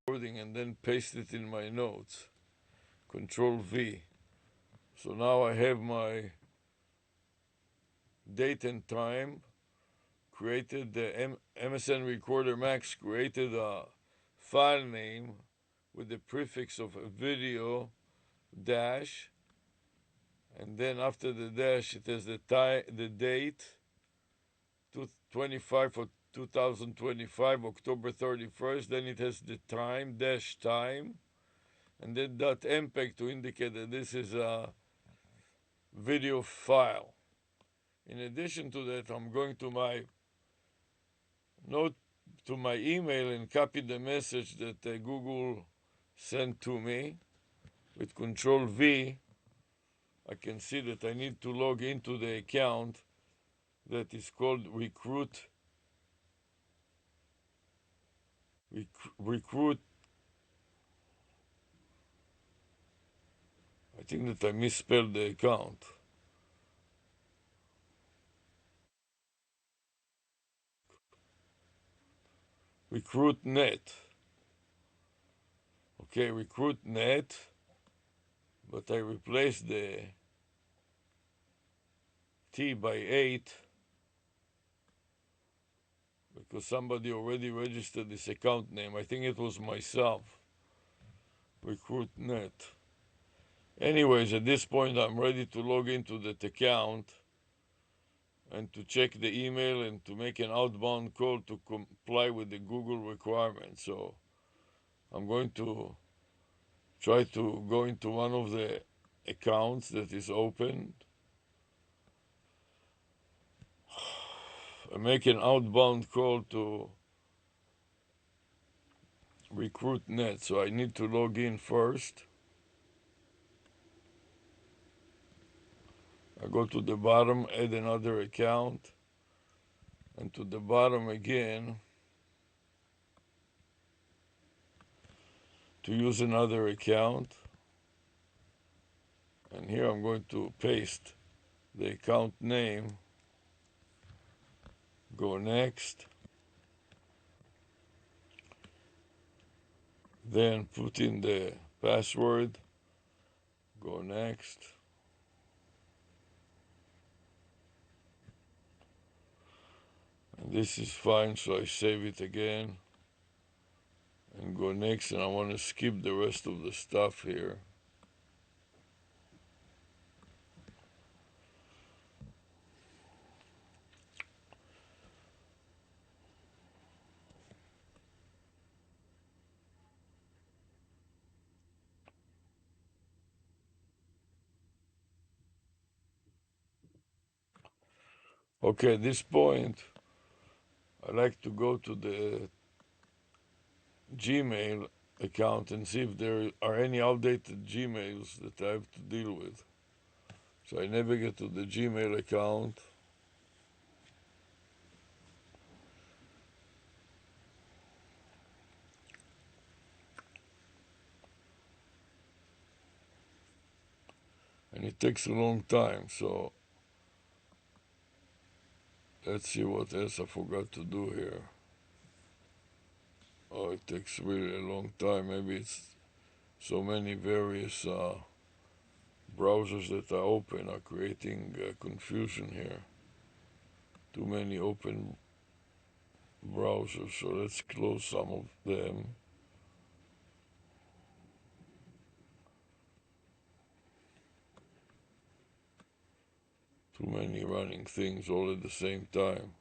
and then paste it in my notes. Control V. So now I have my date and time, created the MSN Recorder Max, created a file name with the prefix of a video dash, and then after the dash it has the date, 25 for 2025, October 31st, then it has the time, dash time, and then .mpeg to indicate that this is a video file. In addition to that, I'm going to my note to my email and copy the message that Google sent to me. With Control V, I can see that I need to log into the account that is called recruit. I think that I misspelled the account. RecruitNet. Okay, RecruitNet, but I replaced the T by 8 because somebody already registered this account name. I think it was myself. RecruitNet. Anyways, at this point, I'm ready to log into that account and to check the email and to make an outbound call to comply with the Google requirements. So I'm going to try to go into one of the accounts that is open and make an outbound call to RecruitNet. So I need to log in first. I go to the bottom, add another account, and to the bottom again to use another account. And here I'm going to paste the account name, go next, then put in the password, go next, and this is fine, so I save it again and go next, and I want to skip the rest of the stuff here. Okay, at this point, I like to go to the Gmail account and see if there are any outdated Gmails that I have to deal with. So I navigate to the Gmail account. And it takes a long time, so let's see what else I forgot to do here. Oh, it takes really a long time. Maybe it's so many various browsers that are open are creating confusion here. Too many open browsers, so let's close some of them. Too many running things all at the same time.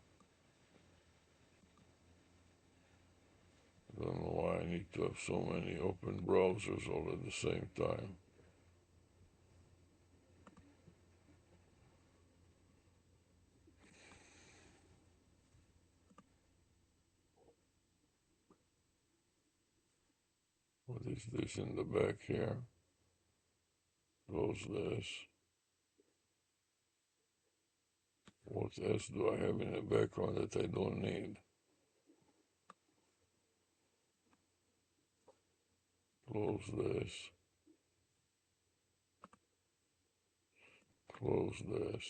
I don't know why I need to have so many open browsers all at the same time. What is this in the back here? Close this. What else do I have in the background that I don't need? Close this. Close this.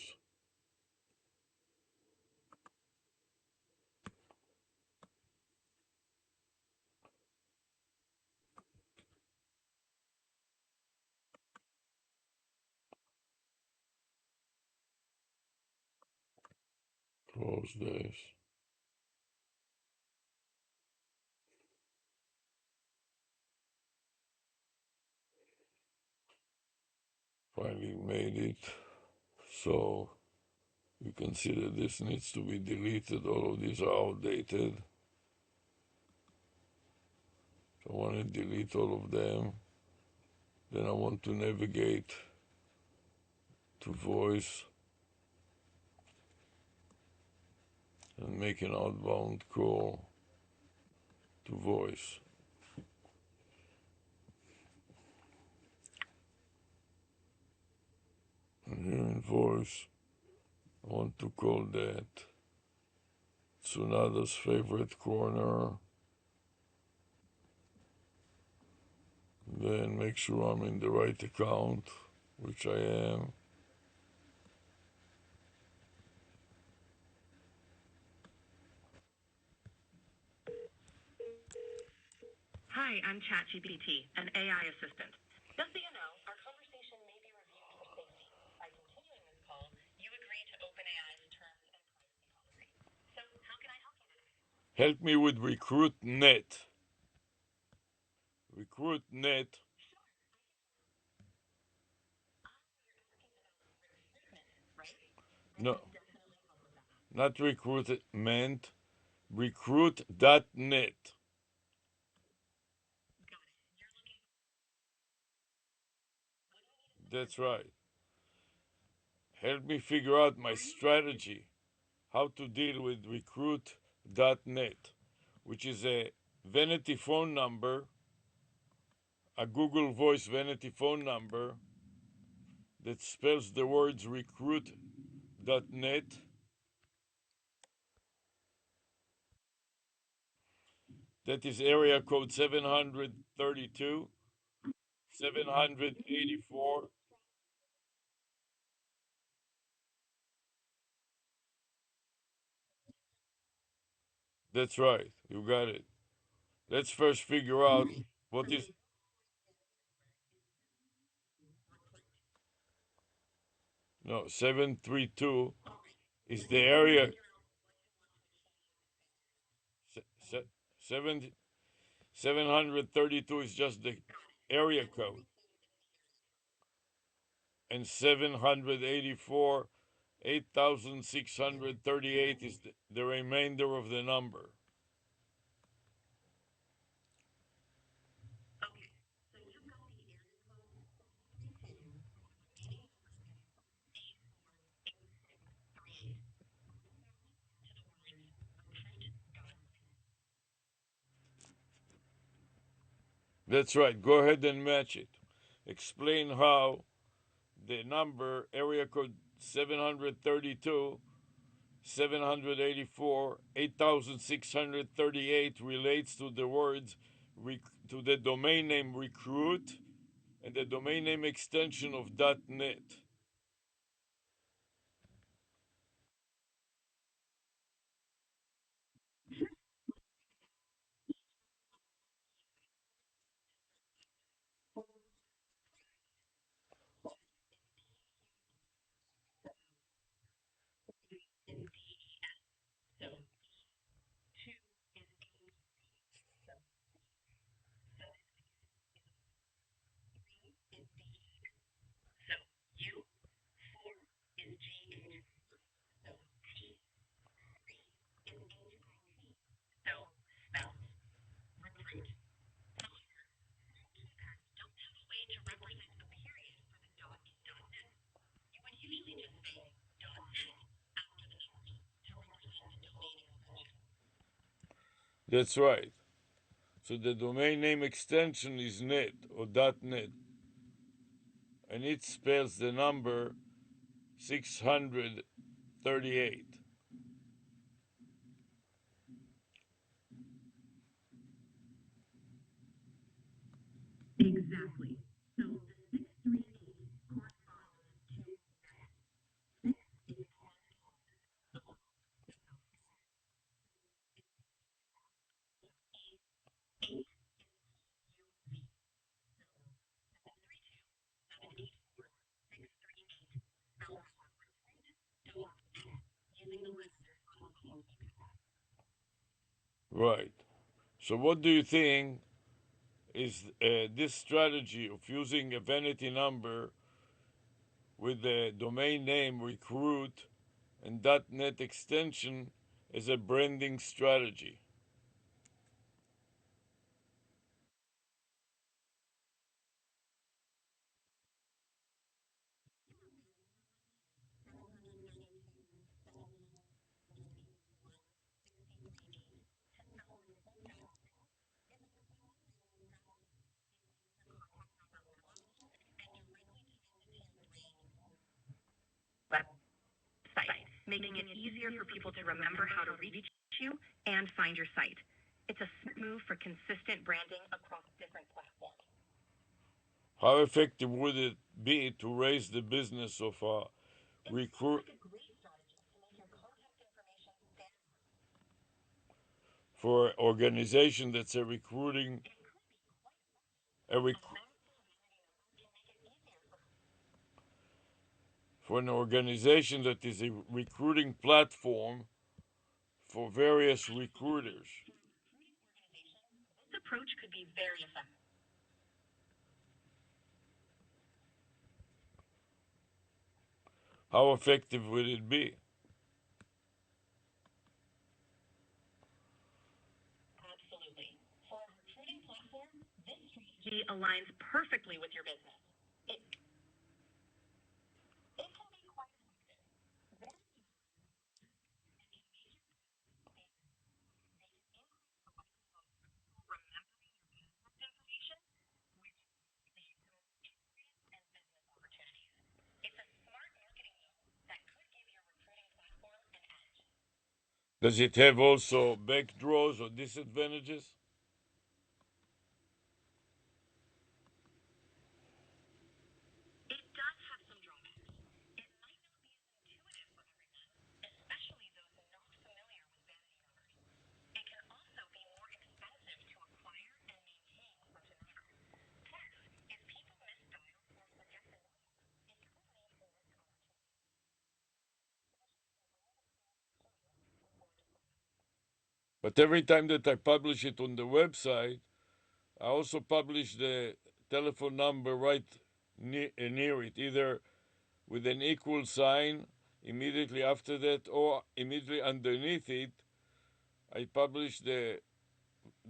Close this. Finally made it. So you can see that this needs to be deleted. All of these are outdated. So I want to delete all of them. Then I want to navigate to voice and make an outbound call to voice. And here in voice, I want to call that Tsunada's favorite corner. Then make sure I'm in the right account, which I am. Hi, I'm ChatGPT, an AI assistant. Just so you know, our conversation may be reviewed for safety. By continuing this call, you agree to OpenAI's terms and privacy policy. So, how can I help you today? Help me with RecruitNet. RecruitNet. Right? I No, can definitely help with that. not recruitment. Recruit.net. That's right. Help me figure out my strategy, how to deal with recruit.net, which is a vanity phone number, a Google Voice vanity phone number that spells the words recruit.net. That is area code 732, 784. That's right. You got it. Let's first figure out what is. No, 732 is the area. se- seven, 732 is just the area code. And 784, 8,638 is the remainder of the number. That's right. Go ahead and match it. Explain how the number, area code 732, 784, 8,638 relates to the words, to the domain name recruit and the domain name extension of .net. That's right. So the domain name extension is net or .net, and it spells the number 638. Exactly. So the 638 using the list. Right. So, what do you think is this strategy of using a vanity number with the domain name recruit and .NET extension as a branding strategy? Website, making it easier for people to remember how to reach you and find your site. It's a smart move for consistent branding across different platforms. How effective would it be to raise the business of a recruit for an organization that's a recruiting a rec- for an organization that is a recruiting platform for various recruiters? This approach could be very effective. How effective would it be? Absolutely. For a recruiting platform, this strategy aligns perfectly with your business. It, it can be quite information, opportunities. It's a smart marketing move that could give your recruiting platform an edge. Does it have also backdraws or disadvantages? It does have some drawbacks. It might not be as intuitive for everyone, especially those not familiar with vanity numbers. It can also be more expensive to acquire and maintain such a number. Plus, if people misdial or forget the number, it could lead to missed opportunities. But every time that I publish it on the website, I also publish the telephone number right near it, either with an equal sign immediately after that or immediately underneath it. I publish the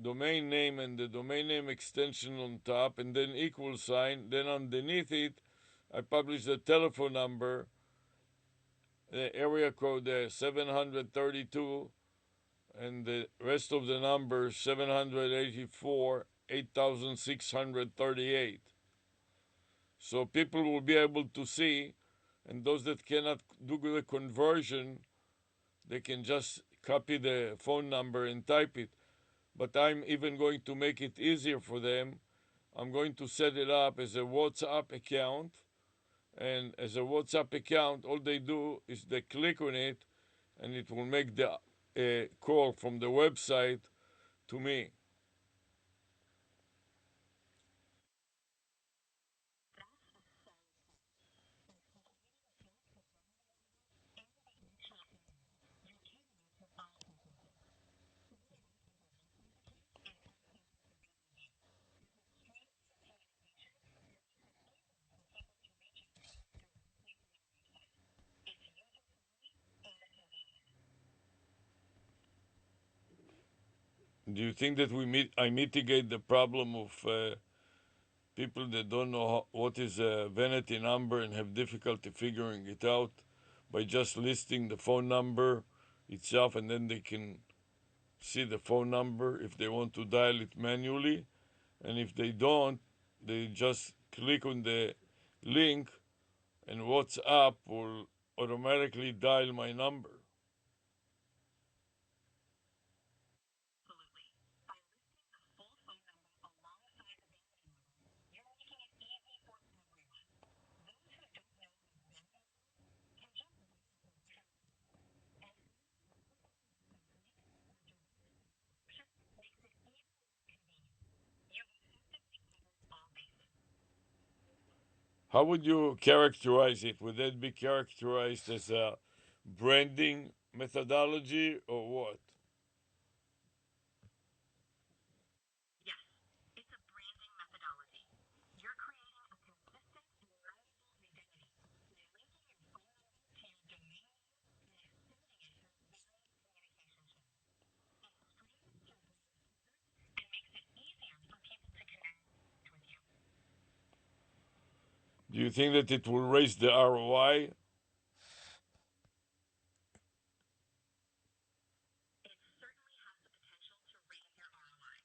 domain name and the domain name extension on top, and then equal sign. Then underneath it, I publish the telephone number, the area code 732, and the rest of the numbers 784 8638. So people will be able to see, and those that cannot do the conversion, they can just copy the phone number and type it. But I'm even going to make it easier for them. I'm going to set it up as a WhatsApp account. And as a WhatsApp account, all they do is they click on it, and it will make the call from the website to me. Do you think that I mitigate the problem of people that don't know what is a vanity number and have difficulty figuring it out by just listing the phone number itself, and then they can see the phone number if they want to dial it manually, and if they don't, they just click on the link and WhatsApp will automatically dial my number. Absolutely. By listing the full phone number alongside the vanity number, you're making it easy for everyone. Those who don't know the vanity can just makes it easy and convenient. You've effectively covered all bases. How would you characterize it? Would that be characterized as a branding methodology or what? Do you think that it will raise the ROI? It certainly has the potential to raise your ROI.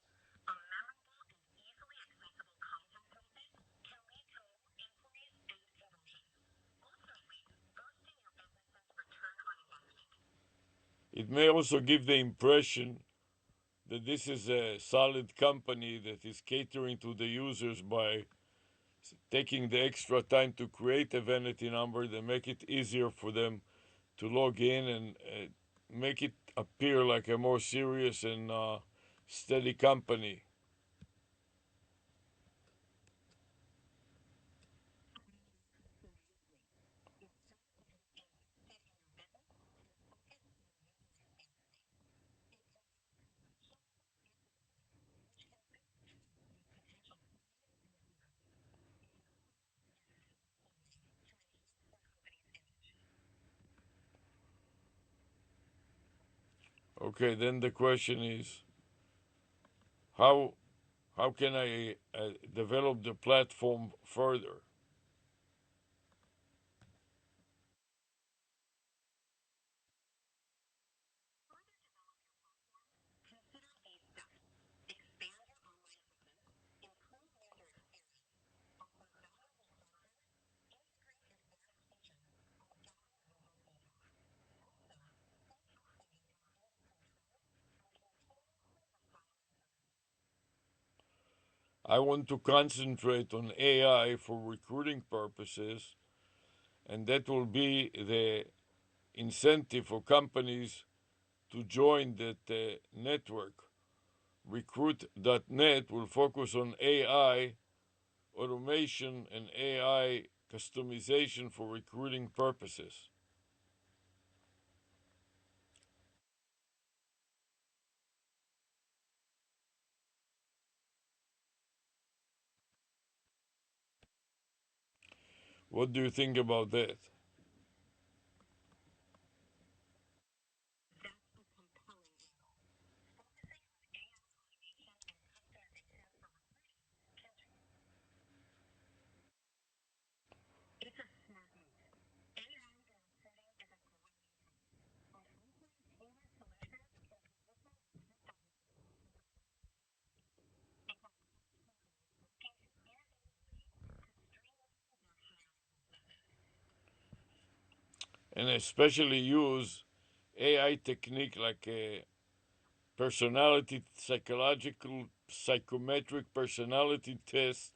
A memorable and easily accessible content method can lead to more inquiries and conversions, ultimately boosting your business's return on investment. It may also give the impression that this is a solid company that is catering to the users by taking the extra time to create a vanity number, they make it easier for them to log in and make it appear like a more serious and steady company. Okay, then the question is how how can I develop the platform further? Consider these steps. Expand your online presence, improve user experience, offer valuable software, integrate advanced features, and gather user feedback. Also, stay confident in business controls and continuously refine your services. I want to concentrate on AI for recruiting purposes, and that will be the incentive for companies to join that network. Recruit.net will focus on AI automation and AI customization for recruiting purposes. What do you think about that? That's a compelling angle. Focusing on AI automation and customization for recruiting can turn. It's a smart move. AI in recruiting is a growing trend, and offering tailored solutions can position business owners for success. It can equip companies looking to innovate ways to streamline their hiring processes. And especially use AI technique like a personality psychological psychometric personality test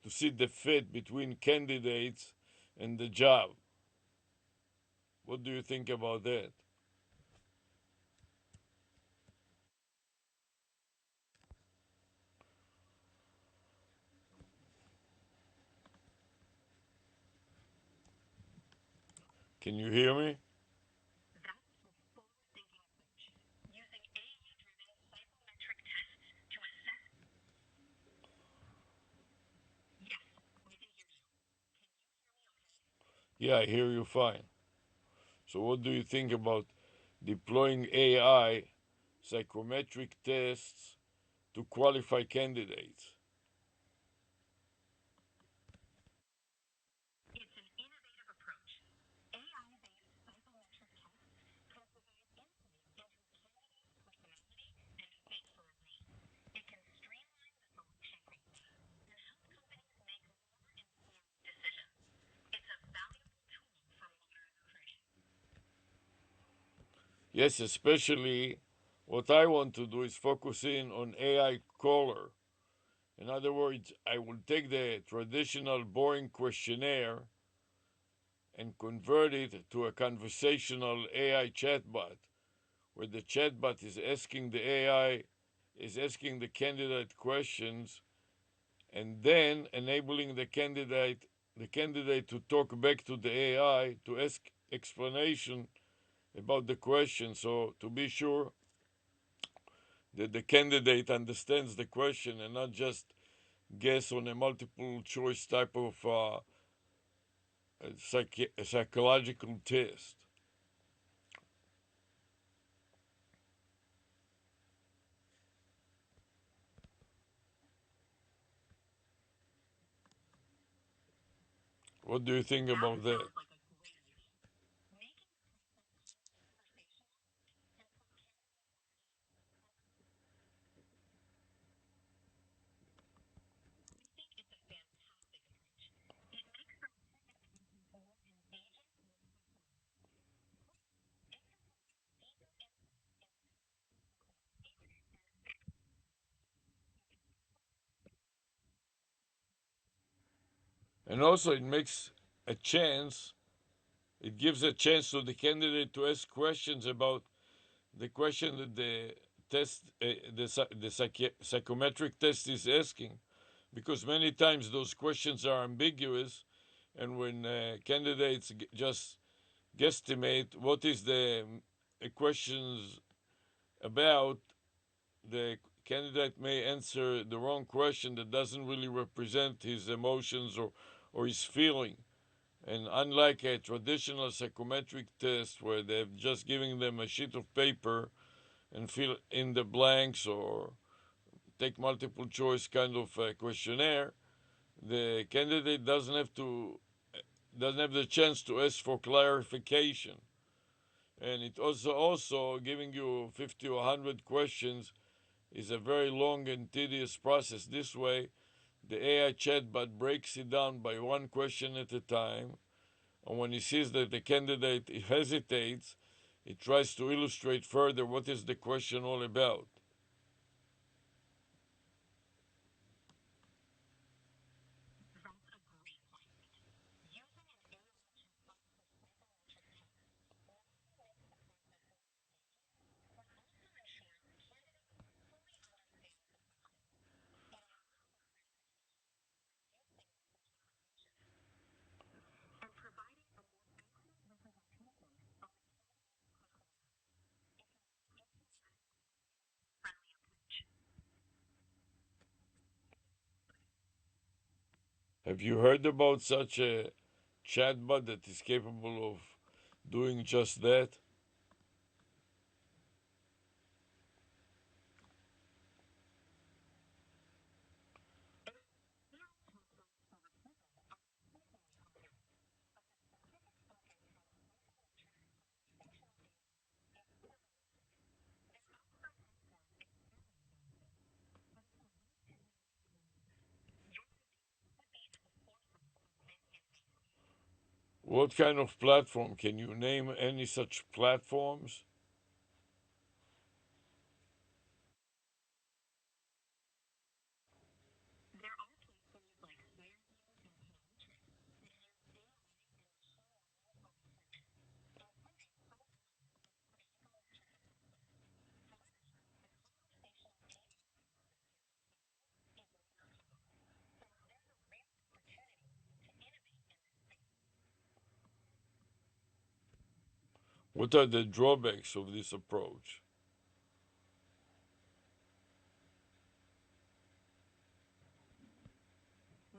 to see the fit between candidates and the job. What do you think about that? Can you hear me? That's a forward-thinking approach, using AI-driven psychometric tests to assess. Yes, I can hear you. Can you hear me okay? Yeah, I hear you fine. So, what do you think about deploying AI psychometric tests to qualify candidates? It's an innovative approach. AI-based psychometric tests can provide insight into a candidate's personality and fit for a role. It can streamline the selection process and help companies make more informed decisions. It's a valuable tool for modern recruiting. Yes, especially what I want to do is focus in on AI caller. In other words, I will take the traditional boring questionnaire and convert it to a conversational AI chatbot where the chatbot is asking the AI is asking the candidate questions and then enabling the candidate to talk back to the AI to ask explanation about the question, so to be sure that the candidate understands the question and not just guess on a multiple choice type of psychological test. What do you think That about that? sounds like a great idea. Making I think it's a fantastic approach. It makes them more engaging And also, it makes a chance, it gives a chance to the candidate to ask questions about the question that the test, the psychometric test is asking, because many times those questions are ambiguous, and when candidates just guesstimate what is the questions about, the candidate may answer the wrong question that doesn't really represent his emotions or his feeling. And unlike a traditional psychometric test where they're just giving them a sheet of paper and fill in the blanks or take multiple choice kind of questionnaire, the candidate doesn't have the chance to ask for clarification. And it also giving you 50 or 100 questions is a very long and tedious process. This way, the AI chatbot breaks it down by one question at a time, and when he sees that the candidate hesitates, it tries to illustrate further what is the question all about. that's a great point. Using an AI also ensures candidates fully understand and providing a more accurate representation of friendly approach. Have you heard about such a chatbot that is capable of doing just that? What kind of platform? Can you name any such platforms? There are platforms like ARush and What are the drawbacks of this approach?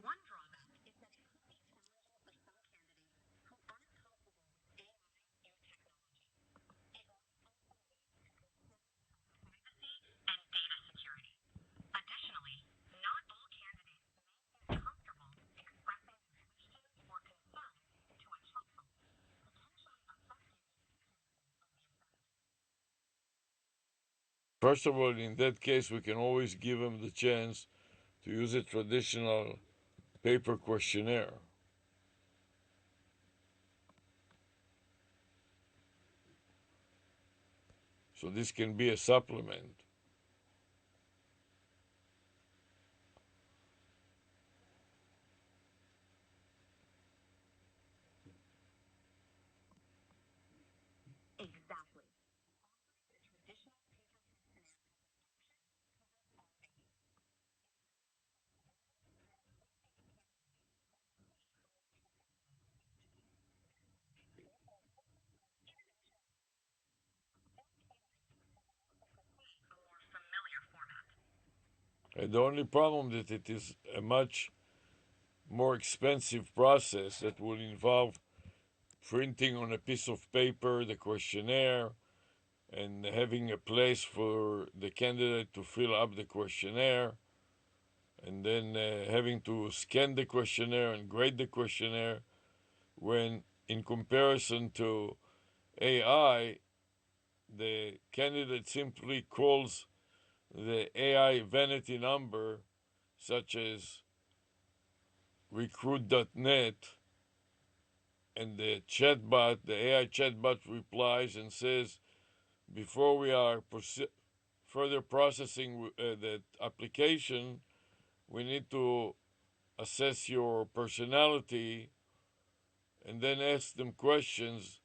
one drawback is that it could be challenging for some candidates who aren't comfortable with AI new technology. It privacy and data security. Additionally, not all candidates may feel comfortable expressing their questions or concerns to a chatbot, potentially affecting First of all, in that case, we can always give them the chance to use a traditional paper questionnaire. So this can be a supplement. exactly. A more familiar format. And the only problem that it is a much more expensive process that will involve printing on a piece of paper the questionnaire and having a place for the candidate to fill up the questionnaire and then having to scan the questionnaire and grade the questionnaire. when in comparison to AI, the candidate simply calls the AI vanity number, such as recruit.net, and the chatbot, the AI chatbot replies and says, before we are further processing that application, we need to assess your personality and then ask them questions,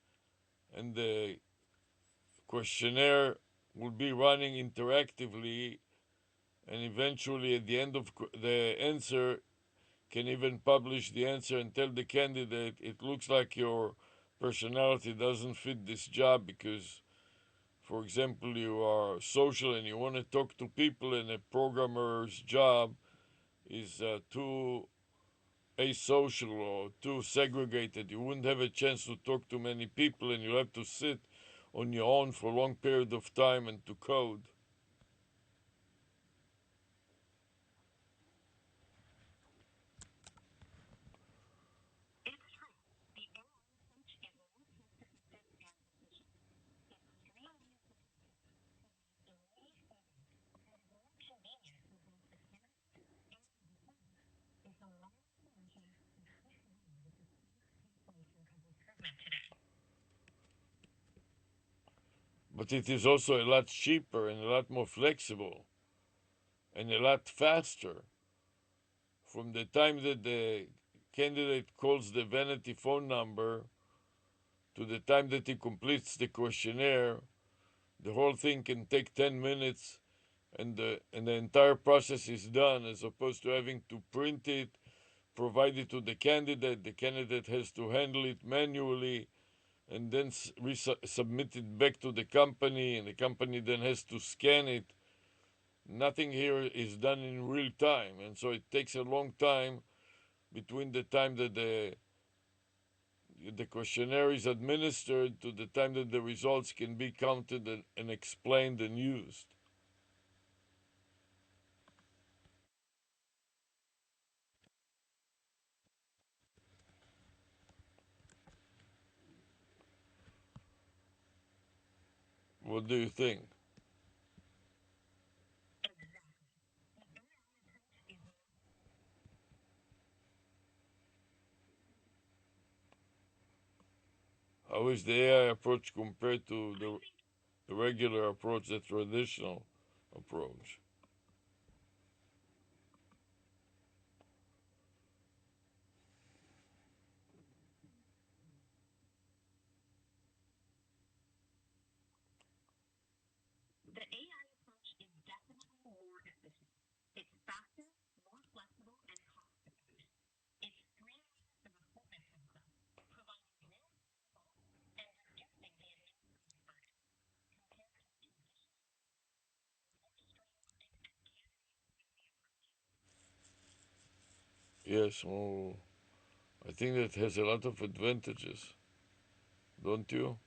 and the questionnaire will be running interactively, and eventually at the end of the answer can even publish the answer and tell the candidate it looks like your personality doesn't fit this job because, for example, you are social and you want to talk to people, and a programmer's job is too asocial or too segregated. You wouldn't have a chance to talk to many people, and you'll have to sit on your own for a long period of time and to code. It's true. The AI approach is more cost-effective and efficient. It streamlines the process, provides immediate feedback, and is more convenient for both the candidate and the defense. It's a wonderful solution that fits well with the fast-paced nature of recruitment today. But it is also a lot cheaper and a lot more flexible and a lot faster. From the time that the candidate calls the vanity phone number to the time that he completes the questionnaire, the whole thing can take 10 minutes, and the entire process is done, as opposed to having to print it, provide it to the candidate. The candidate has to handle it manually and then submit it back to the company, and the company then has to scan it. Nothing here is done in real time, and so it takes a long time between the time that the questionnaire is administered to the time that the results can be counted and explained and used. What do you think? Exactly. The AI approach is more. How is the AI approach compared to I think the regular approach, the traditional approach? the AI approach is definitely more efficient. It's faster, more flexible, and cost-effective. It streamlines the recruitment process, providing real-time results and reducing the administrative burden compared to the traditional more streamlined and candidate-friendly approach. Yes, well, I think that has a lot of advantages, don't you?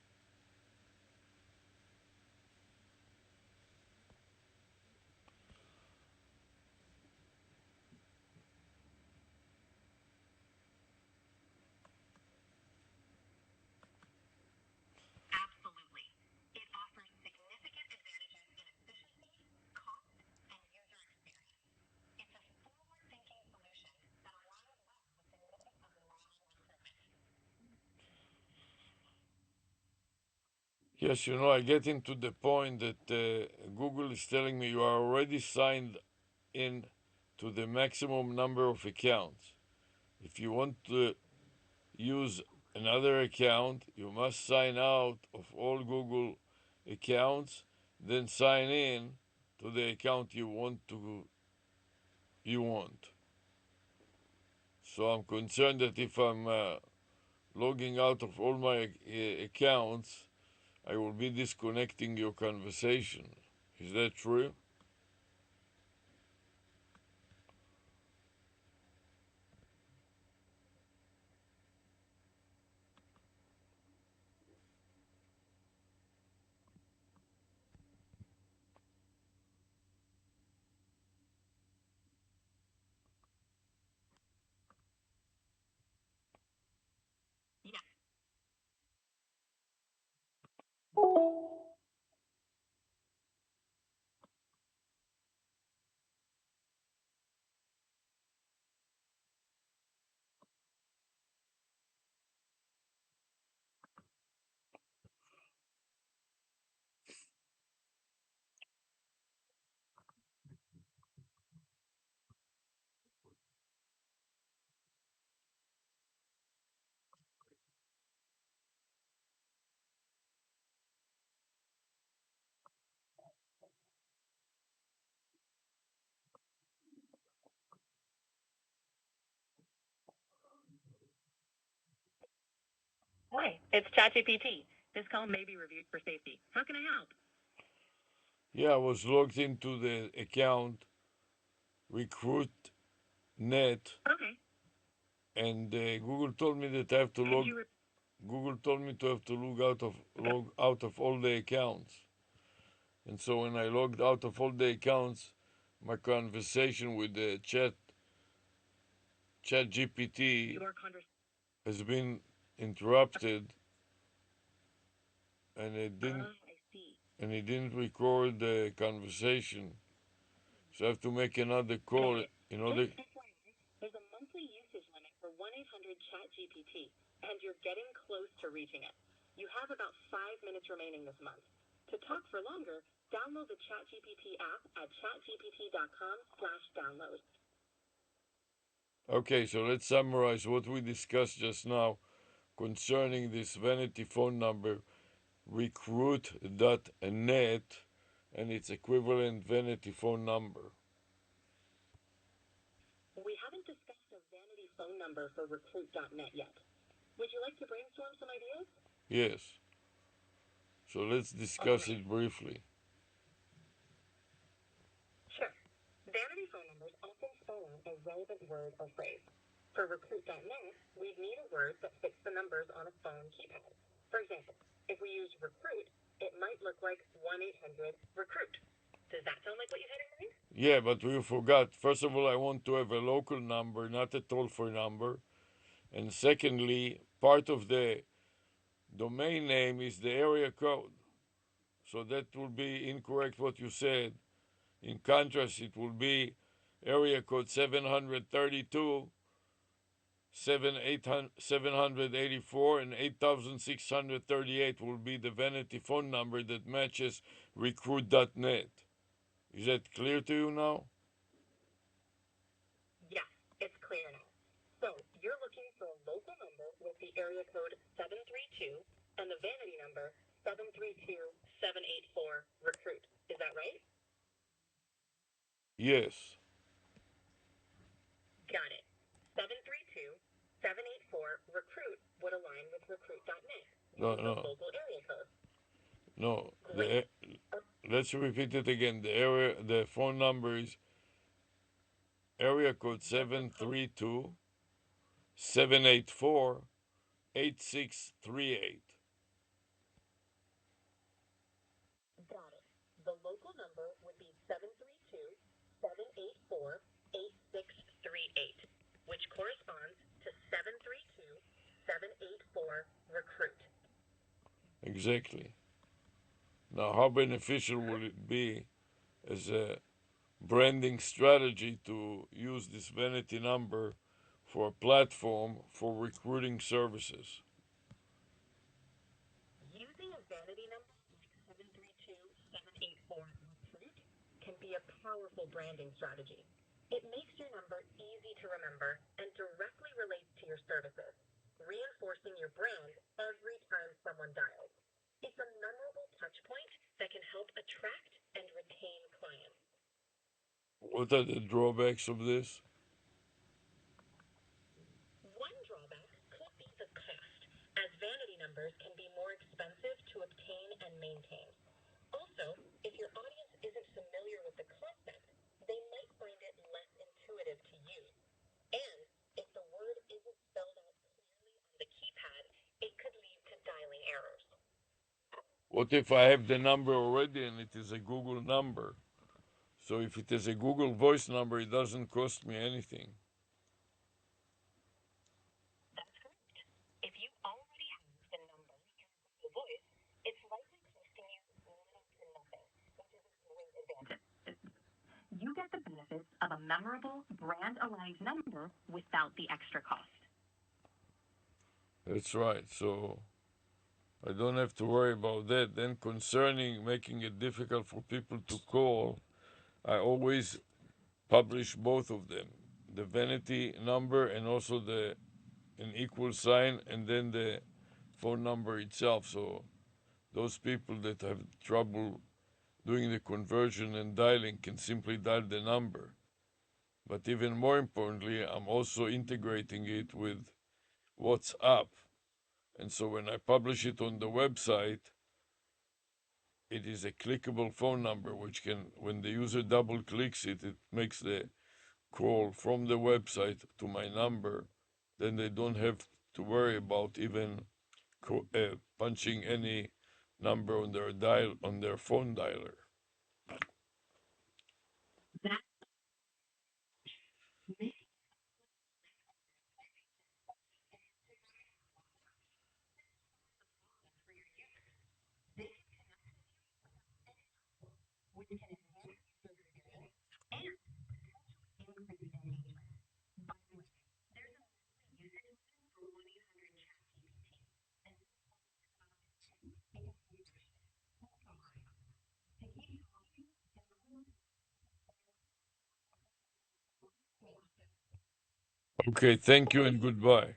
Absolutely. It offers significant advantages in efficiency, cost, and user experience. It's a forward-thinking solution that aligns well with the needs of modern recruitment. Yes, I get into the point that Google is telling me you are already signed in to the maximum number of accounts. If you want to use another account, you must sign out of all Google accounts, then sign in to the account you want. So I'm concerned that if I'm logging out of all my accounts, I will be disconnecting your conversation. Is that true? It's ChatGPT. This call may be reviewed for safety. How can I help? Yeah, I was logged into the account RecruitNet, Okay. and Google told me that I have to Could log. you Google told me to have to log out of all the accounts, and so when I logged out of all the accounts, my conversation with the Chat GPT your conversation? has been interrupted, and I see. it didn't record the conversation. So I have to make another Got call it. in Just order. FYI, there's a monthly usage limit for 1-800 ChatGPT, and you're getting close to reaching it. You have about 5 minutes remaining this month. To talk for longer, download the ChatGPT app at chatgpt.com/download. Okay, so let's summarize what we discussed just now concerning this vanity phone number, recruit.net, and its equivalent vanity phone number. We haven't discussed a vanity phone number for recruit.net yet. Would you like to brainstorm some ideas? Yes, so let's All discuss right. it briefly. Sure. Vanity phone numbers often spell out a relevant word or phrase. For recruit.net, we'd need a word that fits the numbers on a phone keypad. For example, if we use recruit, it might look like 1-800-RECRUIT. Does that sound like what you had in mind? Yeah, but we forgot. First of all, I want to have a local number, not a toll free number. And secondly, part of the domain name is the area code. So that will be incorrect what you said. In contrast, it will be area code 732, 784, and 8638 will be the vanity phone number that matches recruit.net. Is that clear to you now? Yes, it's clear now. So you're looking for a local number with the area code 732 and the vanity number 732-784 recruit. Is that right? Yes. Got it. 732-784 recruit would align with recruit.net No, using the no, local area code. no. Great. Let's repeat it again. The phone number is area code 732 784 8638. Got it. The local number would be 732-784-8638, which corresponds to 732-784 recruit. Exactly. Now, how beneficial will it be as a branding strategy to use this vanity number for a platform for recruiting services? Using a vanity number like 732-784 recruit can be a powerful branding strategy. It makes your number easy to remember and directly relates to your services, reinforcing your brand every time someone dials. It's a memorable touch point that can help attract and retain clients. What are the drawbacks of this? One drawback could be the cost, as vanity numbers can be more expensive to obtain and maintain. Also, if your audience isn't familiar with the concept, they might find it less intuitive to use. And if the word isn't spelled out clearly on the keypad, it could lead to dialing errors. What if I have the number already and it is a Google number? So if it is a Google Voice number, it doesn't cost me anything. That's correct. If you already have the number in Google Voice, it's likely costing you little to nothing, which is a great advantage. You get the benefits of a memorable, brand-aligned number without the extra cost. That's right. So I don't have to worry about that. Then concerning making it difficult for people to call, I always publish both of them, the vanity number and also the an equal sign and then the phone number itself. So those people that have trouble doing the conversion and dialing can simply dial the number. But even more importantly, I'm also integrating it with WhatsApp. And so when I publish it on the website, it is a clickable phone number, which can, when the user double clicks it, it makes the call from the website to my number. Then they don't have to worry about even punching any number on their phone dialer. Okay, thank you and goodbye.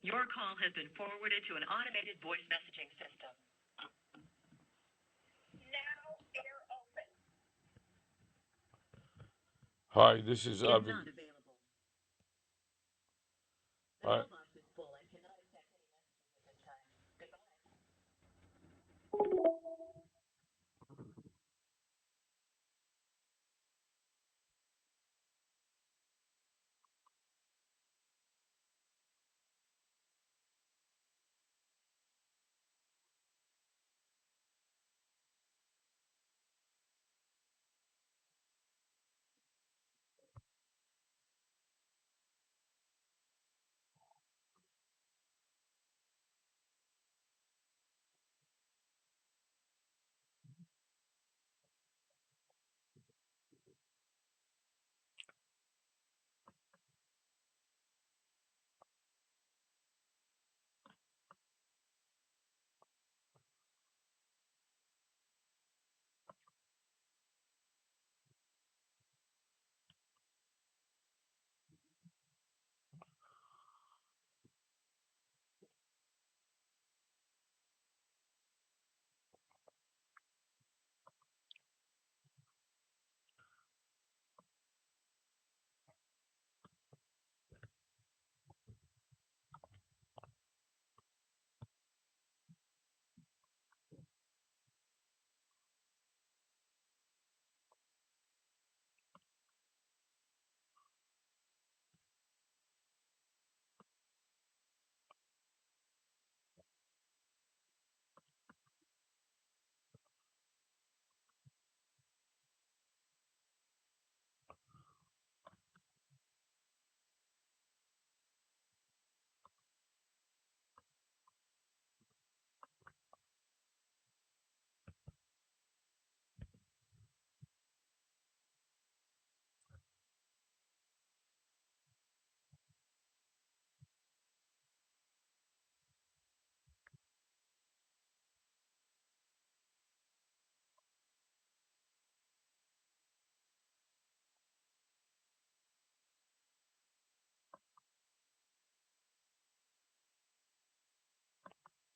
Your call has been forwarded to an automated voice messaging system. Now air open. Hi, this is Is Avi. not available. The Hi. mailbox is full and cannot accept any messages at this time. Goodbye.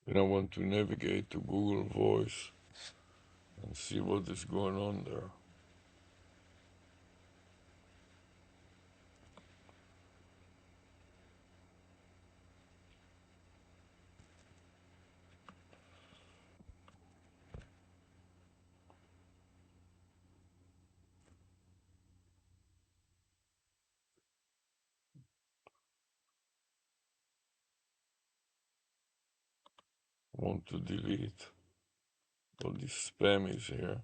And I want to navigate to Google Voice and see what is going on there. I want to delete all these spammies here.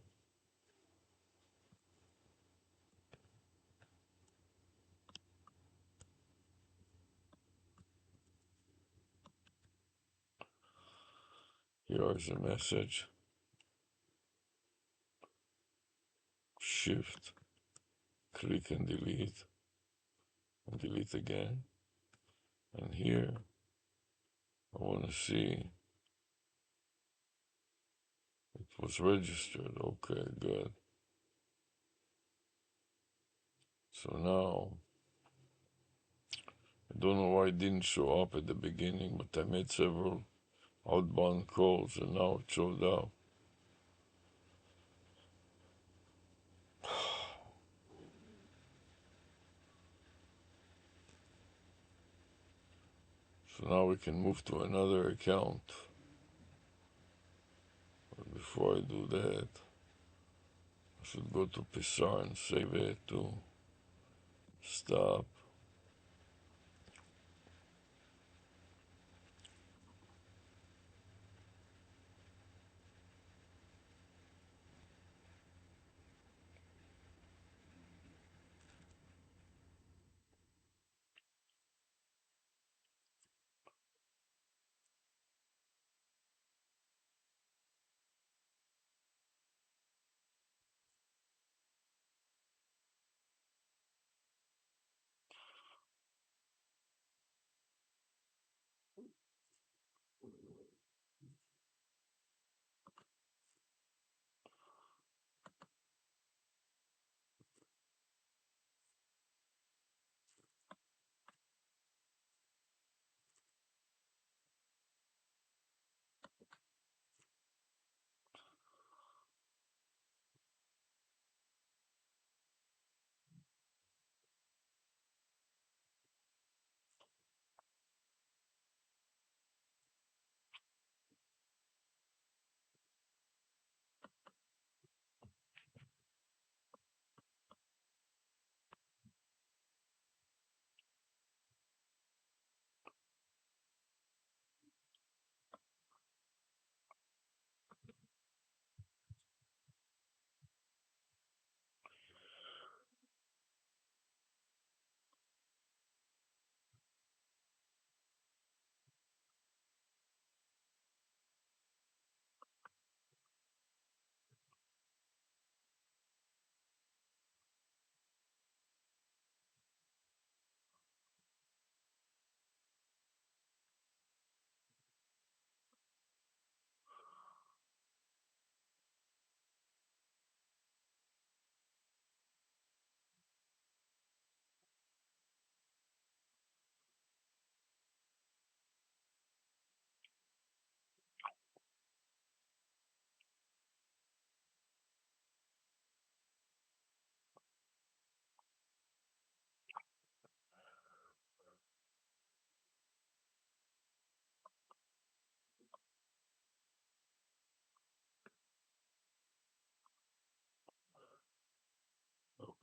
Here is a message. Shift, click and delete again. And here, I want to see it was registered. Okay, good. So now, I don't know why it didn't show up at the beginning, but I made several outbound calls and now it showed up. So now we can move to another account. But before I do that, I should go to Pissar and save it to stop.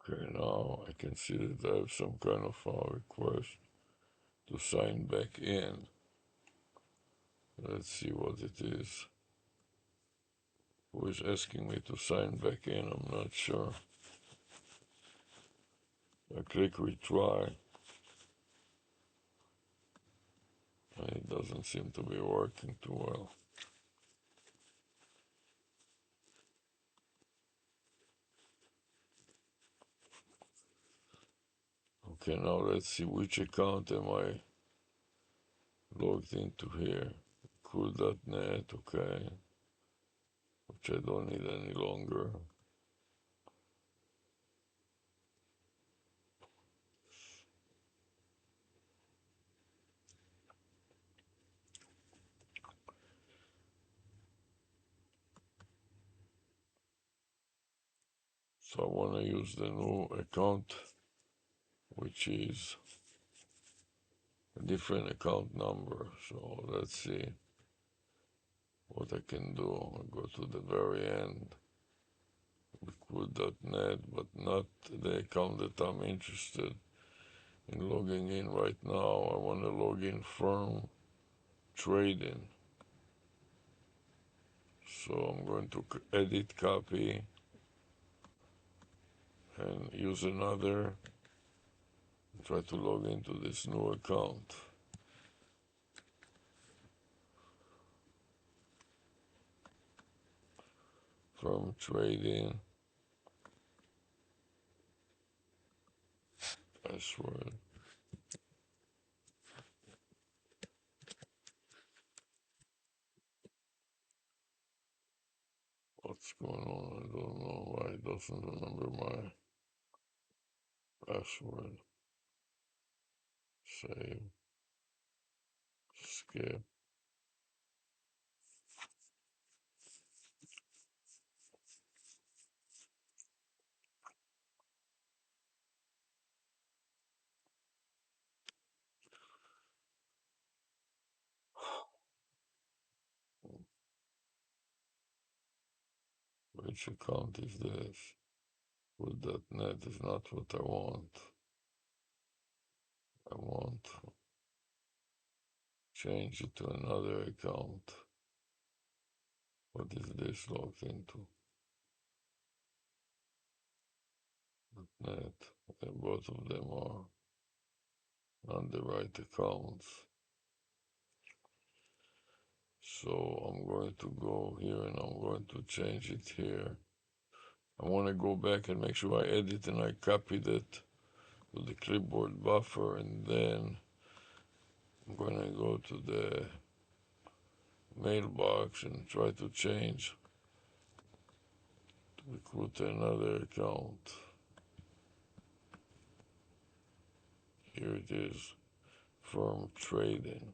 Okay, now I can see that I have some kind of request to sign back in. Let's see what it is. Who is asking me to sign back in? I'm not sure. I click retry. It doesn't seem to be working too well. Okay, now let's see which account am I logged into here. Cool.net, okay, which I don't need any longer. So I want to use the new account, which is a different account number. So let's see what I can do. I go to the very end, recruit.net, but not the account that I'm interested in logging in right now. I want to log in firm trading. So I'm going to edit copy and use another, try to log into this new account. Firm trading, password. What's going on? I don't know why it doesn't remember my password. Save, skip. Which account is this? With.net is not what I want. I want to change it to another account. What is this logged into? .net. Okay, both of them are not the right accounts. So I'm going to go here and I'm going to change it here. I want to go back and make sure I edit and I copied it to the clipboard buffer, and then I'm going to go to the mailbox and try to change to recruit another account. Here it is, firm trading.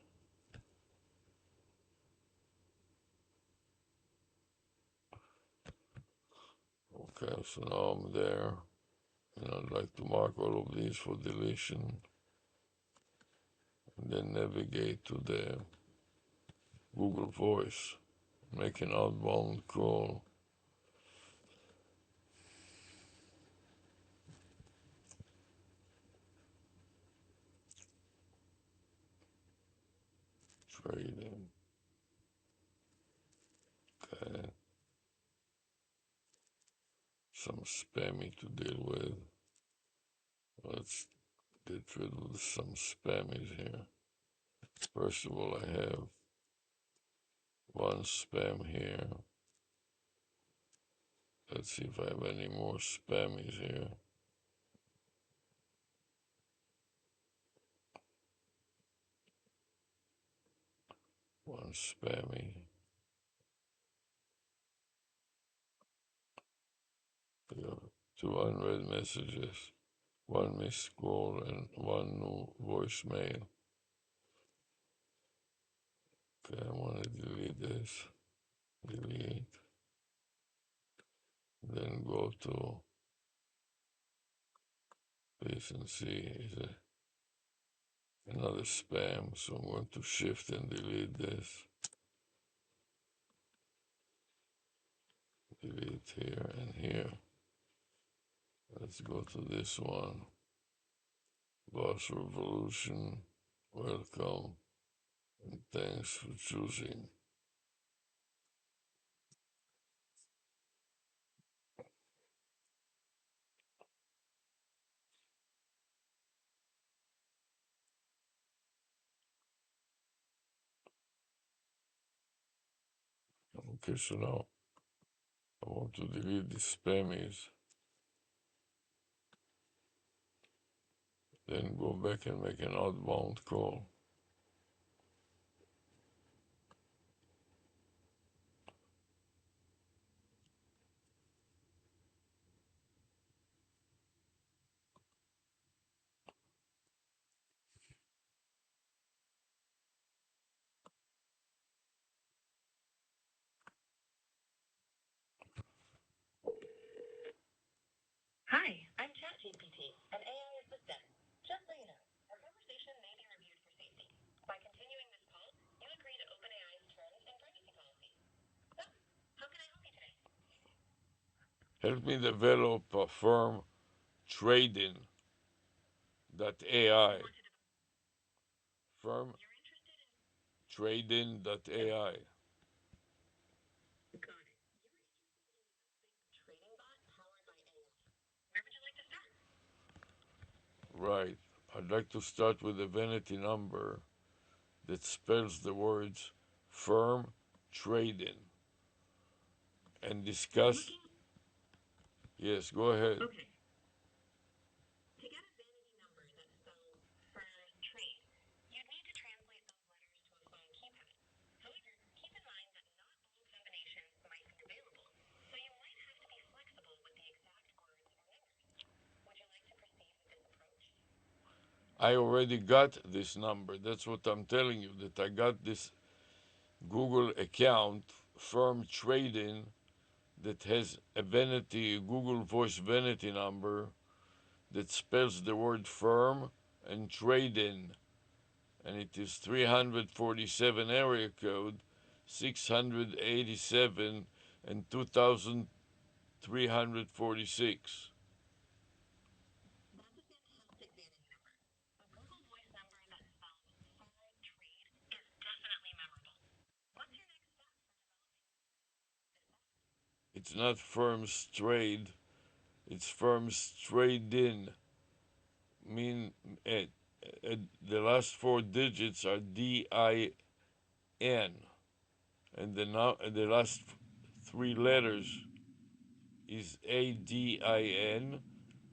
Okay, so now I'm there, and I'd like to mark all of these for deletion, and then navigate to the Google Voice, make an outbound call. Trading. Okay. Some spammy to deal with. Let's get rid of some spammies here. First of all, I have one spam here. Let's see if I have any more spammies here. One spammy. We have two unread messages, one missed call, and one new voicemail. Okay, I want to delete this. Delete. Then go to this and see is it another spam. So I'm going to shift and delete this. Delete here and here. Let's go to this one. Boss Revolution. Welcome. And thanks for choosing. Okay, so now I want to delete the spammies. Then go back and make an outbound call. ChatGPT, an AI assistant. Just so you know, our conversation may be reviewed for safety. By continuing this call, you agree to OpenAI's terms and privacy policy. So, how can I help you today? Help me develop a firm trading.ai. Firm You're interested in trading.ai. trading bot powered by AI. Where would you like to start? Right. I'd like to start with a vanity number that spells the words firm trading and discuss. Looking. Yes, go ahead. Okay. To get a vanity number that spells firm trade, you'd need to translate those letters to a phone keypad. However, keep in mind that not all combinations might be available, so you might have to be flexible with the exact words or numbers. Would you like to proceed with this approach? I already got this number. That's what I'm telling you, that I got this Google account, firm trading, that has a vanity, Google Voice vanity number that spells the word firm and trading. And it is 347 area code, 687 and 2346. That's a fantastic vanity number. A Google Voice number that spells firm trade is definitely memorable. What's your next step for developing this app? It's not firms trade, it's firms trading. Mean the last four digits are DIN, and the last three letters is ADIN,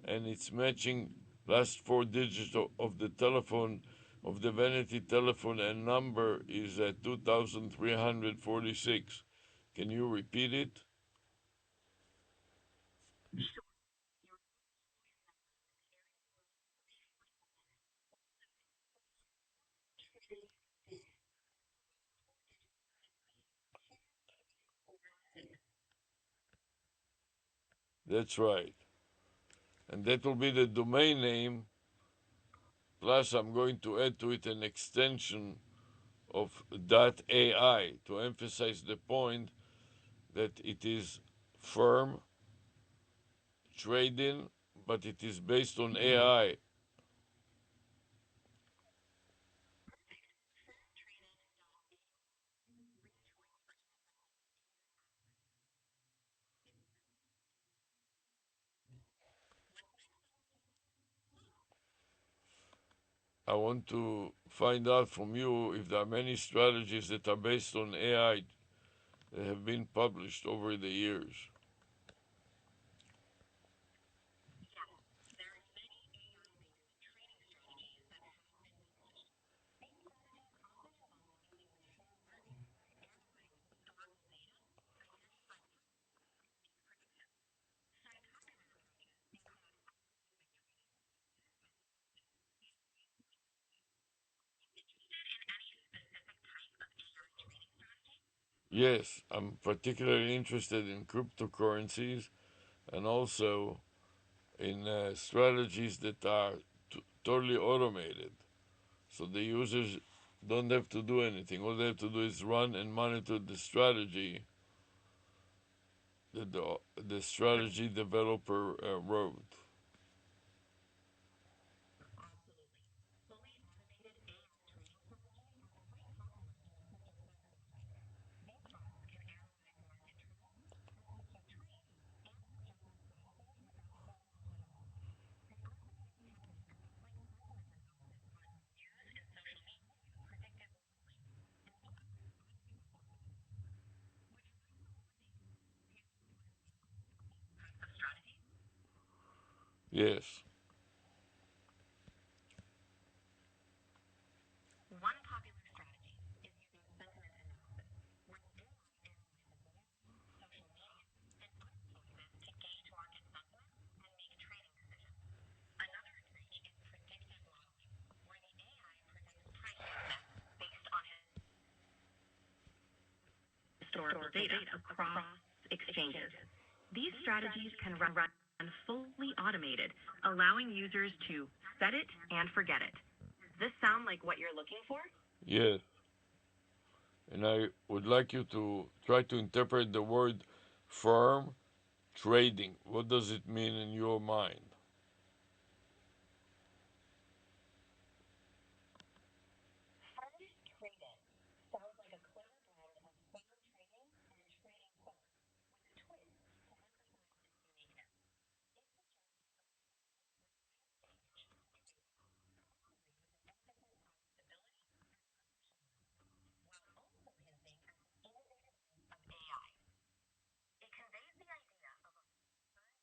and it's matching last four digits of the telephone, of the vanity telephone, and number is 2346. Can you repeat it? That's right. And that will be the domain name. Plus, I'm going to add to it an extension of .ai to emphasize the point that it is firm trading, but it is based on AI. I want to find out from you if there are many strategies that are based on AI that have been published over the years. Yes, there are many AI-based trading strategies that have been published. These strategies often involve using machine learning, analyzing historical data, identifying patterns, and being predictive. Some popular approaches include algorithmic trading, interested in any specific type of AI trading strategy? Yes, I'm particularly interested in cryptocurrencies and also in strategies that are totally automated. So the users don't have to do anything. All they have to do is run and monitor the strategy that the strategy developer wrote. Absolutely. Fully automated AI trading strategies are quite popular in cryptocurrency space. These bots can analyze market trends, execute trades, and suggest strategies without human oversight. They also use techniques like sentiment analysis on news and social media to predict market moves, and sometimes automated forecasts. Would you like some more names of famous players using these types of strategies? Yes. One popular strategy is using sentiment analysis, where the AI analyzes news, social media, and other sources to gauge market sentiment and make trading decisions. Another approach is predictive modeling, where the AI predicts price movements based on historical data across exchanges. These strategies can run fully automated, allowing users to set it and forget it. Does this sound like what you're looking for? Yes. And I would like you to try to interpret the word firm trading. What does it mean in your mind? Firm trading sounds like a clever blend of firm trading and trading firm, with a twist to emphasize its uniqueness. It suggests probably with an emphasis on stability and professionalism, while also hinting at the innovative use of AI. It conveys the idea of a firm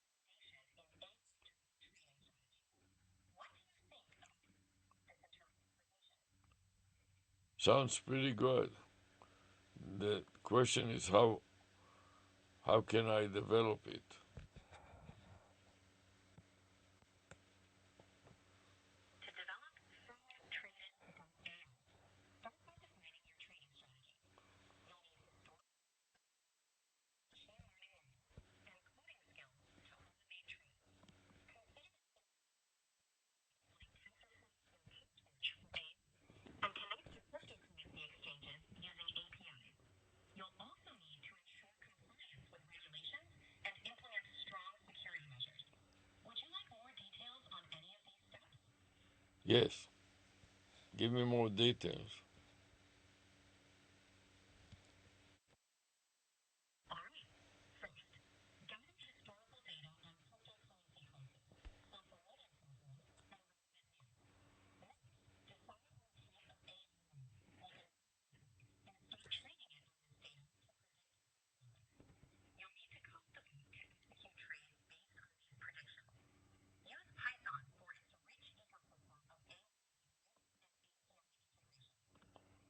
foundation in any trading strategy. What do you think about this interpretation? Sounds pretty good. The question is how can I develop it? To develop firm trading from AI, start by defining your trading strategy. You'll need historical machine learning models and coding skills to automate trades. Consider like TensorFlow or PyTorch for AI and connect to cryptocurrency exchanges using APIs. You'll also need to ensure compliance with regulations and implement strong security measures. Would you like more details on any of these steps? Yes. Give me more details. All right. First, gather historical data on cryptocurrency prices, social media platforms, and relevant news. Next, decide on a type of AI model, like an and start training it on this data to predict price movements. You'll need to code the book to execute trades based on these predictions. Use Python for its rich ecosystem of AI and API integrations.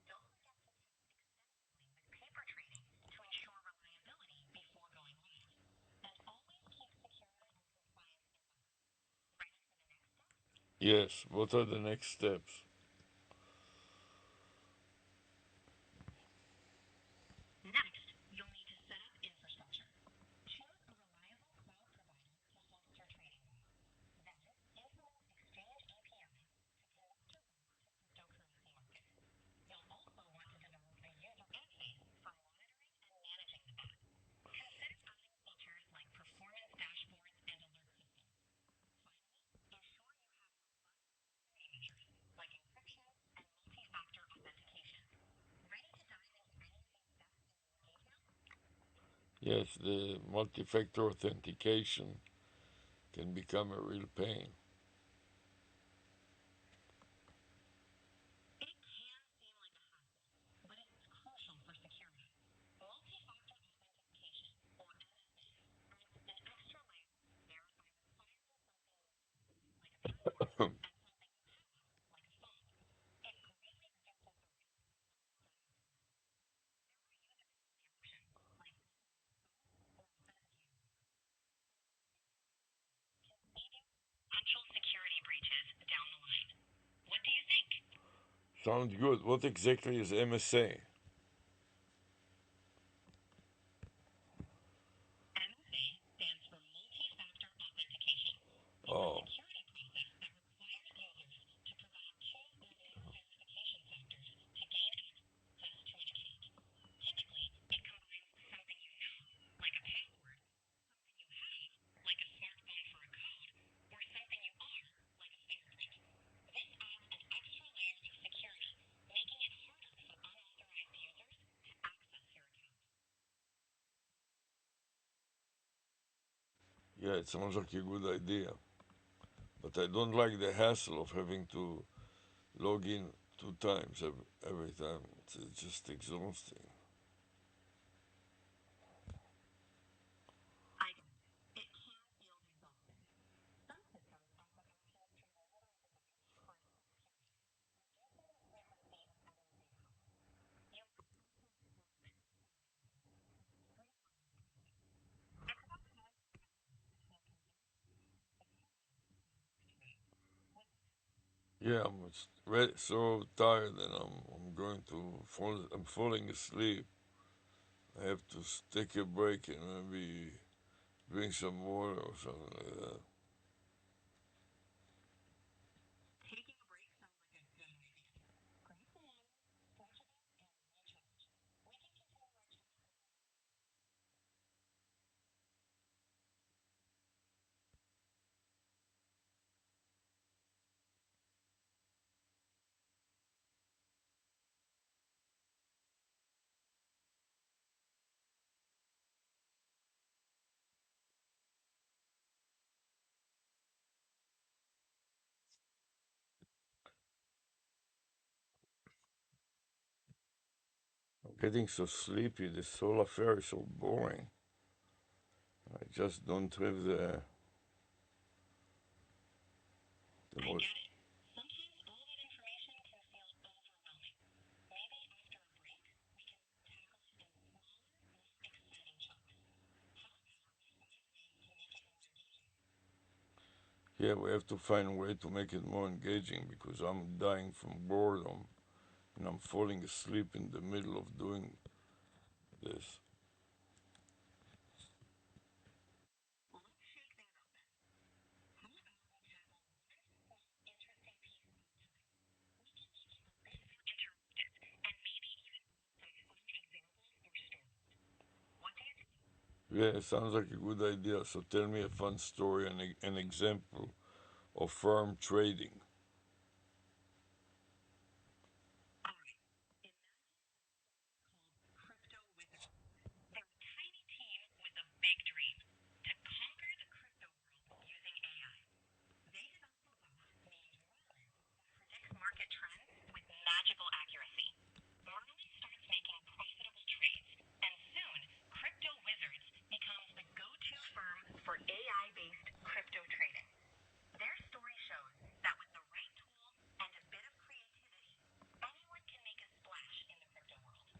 Don't forget to test extensively with paper trading to ensure reliability before going live. And always keep security and compliance in mind. Ready for the next step? Yes. What are the next steps? Next, you'll need to set up infrastructure. Choose a reliable cloud provider to host your trading bot. Then, implement Exchange APIs to connect your bot to cryptocurrency markets. You'll also want to develop a user interface for monitoring and managing the bot. Consider adding features like performance dashboards and alert systems. Finally, ensure you have robust security measures like encryption and multi-factor authentication. Ready to dive into any of these steps in more detail? Yes, the multi-factor authentication can become a real pain. It can seem like a hassle, but it's crucial for security. Multi-factor authentication, or MFA, adds an extra layer to verify the firing something you use, like a password, and something you have, like a phone. It greatly reduces the risk of unauthorized access. There are user-friendly options like built-in phone or authenticator bars. Can save you potential security breaches down the line. What do you think? Sounds good. What exactly is MSA? MFA stands for multi-factor authentication. It's a Oh, security process that requires users to provide two or more verification factors to gain access to an account. Typically, it combines something you know, like a password, something you have, like a smartphone for a code, or something you are, like a fingerprint. This adds an extra layer of security, making it harder for unauthorized users to access your account. yeah, it sounds like a good idea. But I don't like the hassle of having to log in 2 times every time. It's just exhausting. I get it. It can feel exhausting. Some systems offer options to run it on a device for a set period, reducing the frequency of MFA calls. You might also explore external MFA to streamline the process. It's about finding a balance between convenience and security for your next trade. What do you think? Yeah, so tired and I'm going to fall. I'm falling asleep. I have to take a break and maybe drink some water or something like that. Getting so sleepy. This whole affair is so boring. I just don't have the I most. get it. Sometimes all that information can feel overwhelming. Maybe after a break, we can tackle it in smaller, more exciting chunks. How about we find ways to make it more engaging? Yeah, we have to find a way to make it more engaging because I'm dying from boredom and I'm falling asleep in the middle of doing this. Let's shake things up then. How about we tackle one small, interesting piece at a time? We can make it a bit more interactive and maybe even add some fun examples or stories. What do you think? Yeah, it sounds like a good idea. So tell me a fun story and an example of firm trading. All right. Imagine called Crypto Wizards. They're a tiny team with a big dream to conquer the crypto world using AI. They developed a bot named Merlin that predicts market trends with magical accuracy. Merlin starts making profitable trades, and soon, Crypto Wizards becomes the go-to firm for AI-based crypto trading. Their story shows that with the right tools and a bit of creativity, anyone can make a splash in the crypto world.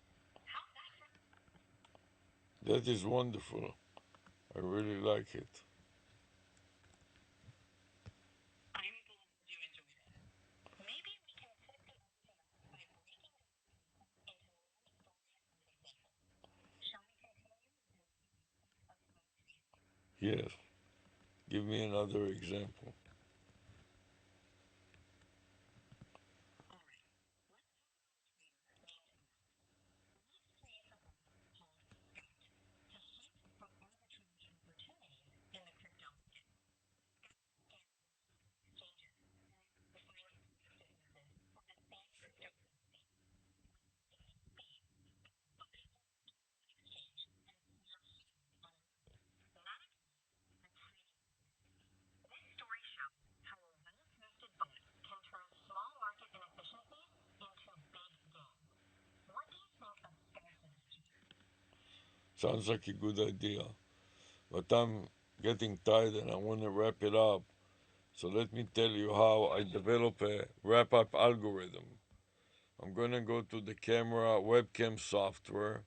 How's that for? That is wonderful. I really like it. I'm glad you enjoyed it. Maybe we can set the energy up by breaking down the content into more stories and examples. Shall we continue with another aspect of how to trade? Yes. Give me another example. All right, let's talk about a trader named Max. Max creates a bot called Scout to hunt for arbitrage opportunities in the crypto market. Scout scans live exchanges and finds attractive methods for the same cryptocurrency. With lightning speed, Scout buys and sells on one exchange and snaps shares on another, not a guide, a trading partner. This story shows how a well-connected bot can turn small market inefficiencies into big gains. What do you think of Scout's strategy? Sounds like a good idea. But I'm getting tired and I want to wrap it up. So let me tell you how I develop a wrap up algorithm. I'm going to go to the camera webcam software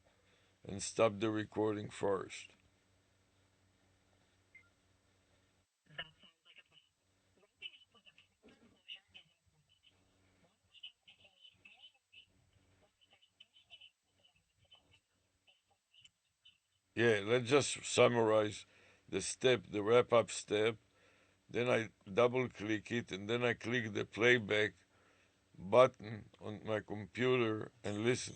and stop the recording first. That sounds like a plan. Wrapping up with a proper closure is important. Let me know if you need any more help or if there's anything else that you want to discuss before we end our chat. Yeah, let's just summarize the step, the wrap up step. Then I double click it and then I click the playback button on my computer and listen.